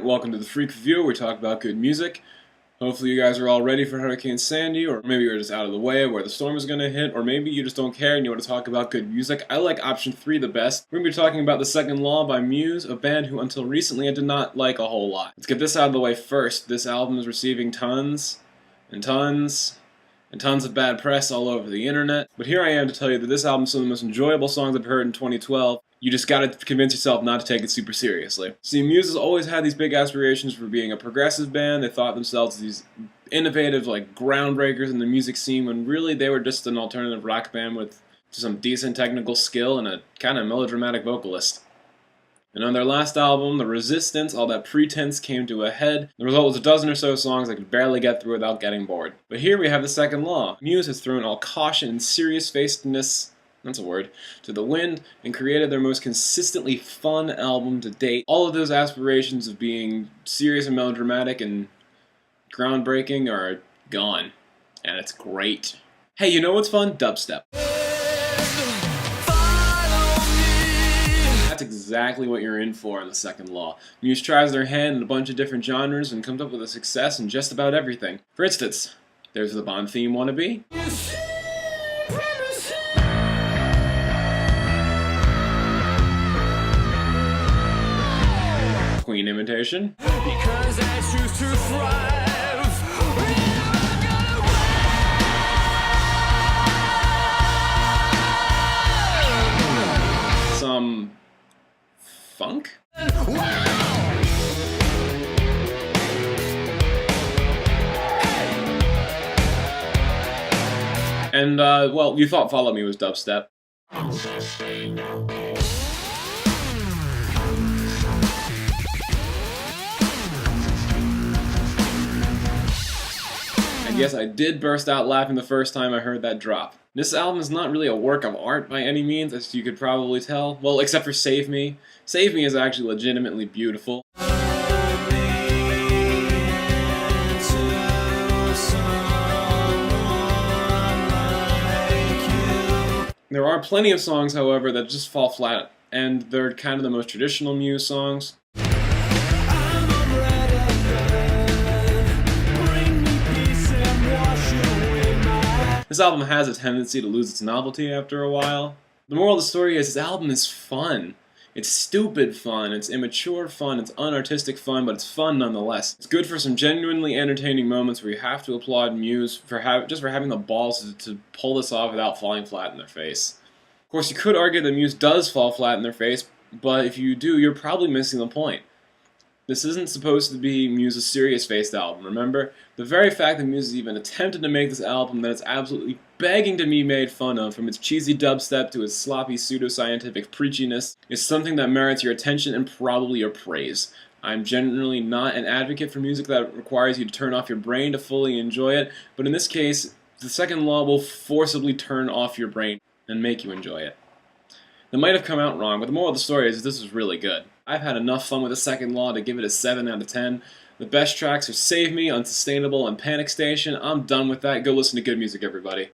Welcome to the Freak Review, where we talk about good music. Hopefully you guys are all ready for Hurricane Sandy, or maybe you're just out of the way of where the storm is going to hit, or maybe you just don't care and you want to talk about good music. I like option 3 the best. We're going to be talking about The Second Law by Muse, a band who until recently I did not like a whole lot. Let's get this out of the way first. This album is receiving tons and tons and tons of bad press all over the internet. But here I am to tell you that this album is some of the most enjoyable songs I've heard in 2012. You just gotta convince yourself not to take it super seriously. See, Muse has always had these big aspirations for being a progressive band. They thought themselves these innovative, groundbreakers in the music scene, when really they were just an alternative rock band with some decent technical skill and a kind of melodramatic vocalist. And on their last album, The Resistance, all that pretense came to a head. The result was a dozen or so songs I could barely get through without getting bored. But here we have The Second Law. Muse has thrown all caution and serious-facedness, that's a word, to the wind, and created their most consistently fun album to date. All of those aspirations of being serious and melodramatic and groundbreaking are gone. And it's great. Hey, you know what's fun? Dubstep. That's exactly what you're in for in The Second Law. Muse tries their hand in a bunch of different genres and comes up with a success in just about everything. For instance, there's the Bond theme wannabe. Queen imitation. Because I choose to thrive. Some funk? And, well, you thought Follow Me was dubstep. Yes, I did burst out laughing the first time I heard that drop. This album is not really a work of art by any means, as you could probably tell. Well, except for Save Me. Save Me is actually legitimately beautiful. There are plenty of songs, however, that just fall flat, and they're kind of the most traditional Muse songs. This album has a tendency to lose its novelty after a while. The moral of the story is this album is fun. It's stupid fun, it's immature fun, it's unartistic fun, but it's fun nonetheless. It's good for some genuinely entertaining moments where you have to applaud Muse for having the balls to pull this off without falling flat in their face. Of course, you could argue that Muse does fall flat in their face, but if you do, you're probably missing the point. This isn't supposed to be Muse's serious-faced album, remember? The very fact that Muse has even attempted to make this album that it's absolutely begging to be made fun of, from its cheesy dubstep to its sloppy pseudoscientific preachiness, is something that merits your attention and probably your praise. I'm generally not an advocate for music that requires you to turn off your brain to fully enjoy it, but in this case, The Second Law will forcibly turn off your brain and make you enjoy it. That might have come out wrong, but the moral of the story is this is really good. I've had enough fun with The Second Law to give it a 7 out of 10. The best tracks are Save Me, Unsustainable, and Panic Station. I'm done with that. Go listen to good music, everybody.